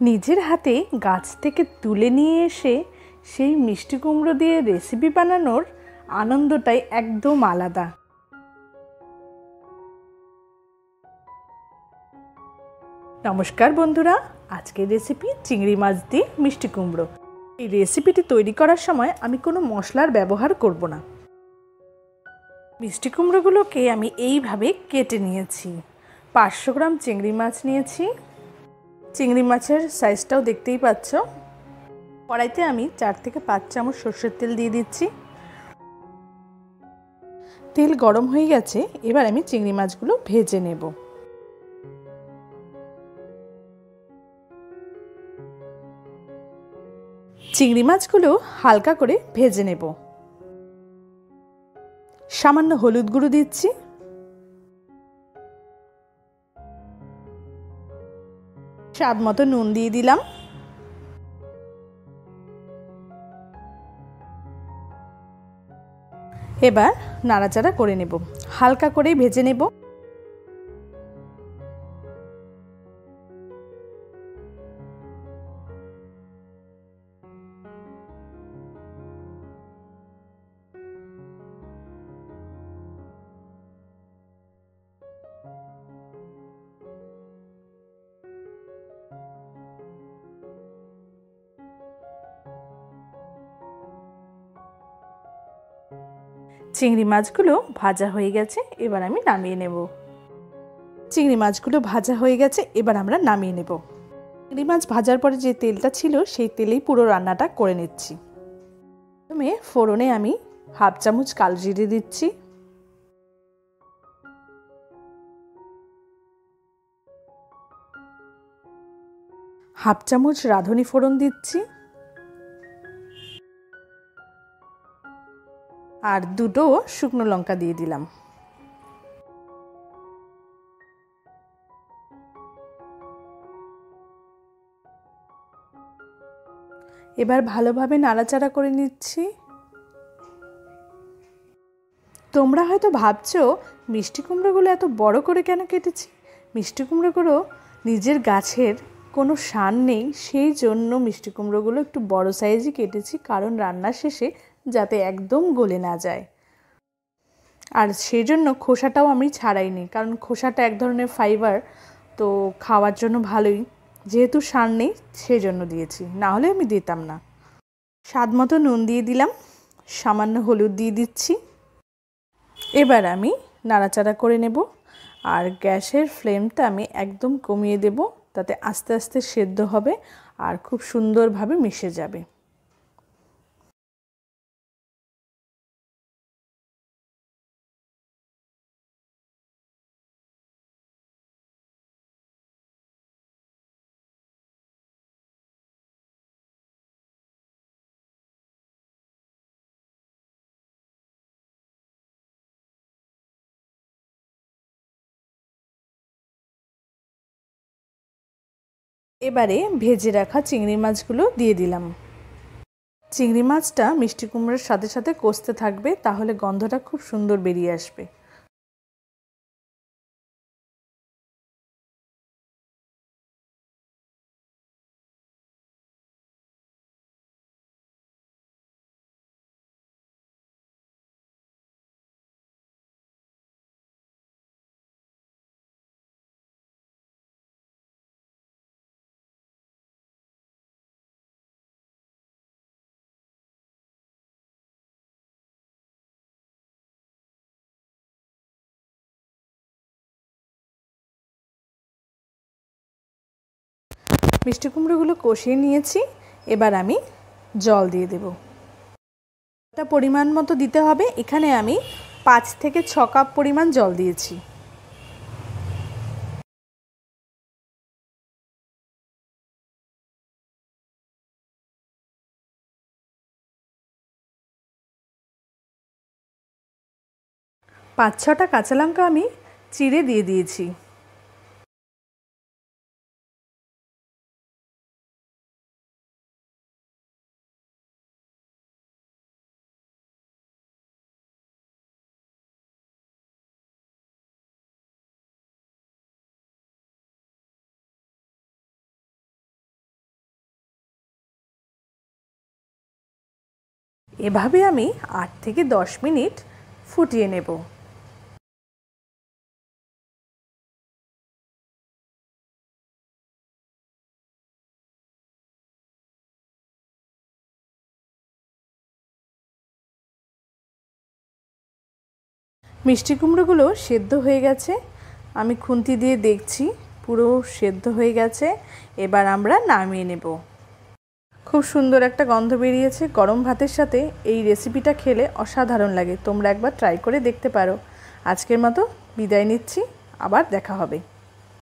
নিজের হাতে গাছ থেকে তুলে নিয়ে এসে সেই মিষ্টি কুমড়ো দিয়ে রেসিপি বানানোর আনন্দটাই একদম আলাদা। নমস্কার বন্ধুরা, আজকের রেসিপি চিংড়ি মাছ দিয়ে মিষ্টি কুমড়ো। এই রেসিপিটি তৈরি করার সময় আমি কোনো মশলার ব্যবহার করব না। মিষ্টি কুমড়োগুলোকে আমি এইভাবে কেটে নিয়েছি। 500 গ্রাম চিংড়ি মাছ নিয়েছি। চিংড়ি মাছের সাইজটাও দেখতেই পাচ্ছ। কড়াইতে আমি 4 থেকে 5 চামচ সরষের তেল দিয়ে দিচ্ছি। তেল গরম হয়ে গেছে, এবার আমি চিংড়ি মাছগুলো ভেজে নেব। চিংড়ি মাছগুলো হালকা করে ভেজে নেব। সামান্য হলুদ গুঁড়ো দিচ্ছি, স্বাদ মতো নুন দিয়ে দিলাম। এবার নাড়াচাড়া করে নেব, হালকা করে ভেজে নেব। চিংড়ি মাছগুলো ভাজা হয়ে গেছে, এবার আমি নামিয়ে নেব। চিংড়ি মাছগুলো ভাজা হয়ে গেছে, এবার আমরা নামিয়ে নেব। চিংড়ি মাছ ভাজার পরে যে তেলটা ছিল সেই তেলেই পুরো রান্নাটা করে নিচ্ছি। প্রথমে ফোড়নে আমি 1/2 চামচ কালো জিরে দিচ্ছি, হাফ চামচ রাঁধুনি ফোড়ন দিচ্ছি, আর 2টো শুকনো লঙ্কা দিয়ে দিলাম। এবার ভালোভাবে নাড়াচাড়া করে নিচ্ছি। তোমরা হয়তো ভাবছো মিষ্টি কুমড়োগুলো এত বড় করে কেন কেটেছি। মিষ্টি কুমড়োগুলো নিজের গাছের কোনো সার নেই, সেই জন্য মিষ্টি কুমড়োগুলো একটু বড় সাইজই কেটেছি, কারণ রান্নার শেষে যাতে একদম গলে না যায়। আর সেই জন্য খোসাটাও আমি ছাড়াইনি, কারণ খোসাটা এক ধরনের ফাইবার, তো খাওয়ার জন্য ভালোই। যেহেতু সার নেই সেই জন্য দিয়েছি, না হলে আমি দিতাম না। স্বাদ মতো নুন দিয়ে দিলাম, সামান্য হলুদ দিয়ে দিচ্ছি। এবার আমি নাড়াচাড়া করে নেব, আর গ্যাসের ফ্লেমটা আমি একদম কমিয়ে দেব, তাতে আস্তে আস্তে সেদ্ধ হবে আর খুব সুন্দরভাবে মিশে যাবে। এবারে ভেজে রাখা চিংড়ি মাছগুলো দিয়ে দিলাম। চিংড়ি মাছটা মিষ্টি কুমড়োর সাথে সাথে কষতে থাকবে, তাহলে গন্ধটা খুব সুন্দর বেরিয়ে আসবে। মিষ্টি কুমড়োগুলো কষিয়ে নিয়েছি, এবার আমি জল দিয়ে দেব। এটা পরিমাণ মতো দিতে হবে, এখানে আমি 5 থেকে 6 কাপ পরিমাণ জল দিয়েছি। পাঁচ ছটা কাঁচা লঙ্কা আমি চিড়ে দিয়ে দিয়েছি। এভাবে আমি 8 থেকে 10 মিনিট ফুটিয়ে নেব। মিষ্টি কুমড়োগুলো সেদ্ধ হয়ে গেছে, আমি খুন্তি দিয়ে দেখছি পুরো সেদ্ধ হয়ে গেছে। এবার আমরা নামিয়ে নেব। খুব সুন্দর একটা গন্ধ বেরিয়েছে। গরম ভাতের সাথে এই রেসিপিটা খেলে অসাধারণ লাগে। তোমরা একবার ট্রাই করে দেখতে পারো। আজকের মতো বিদায় নিচ্ছি, আবার দেখা হবে।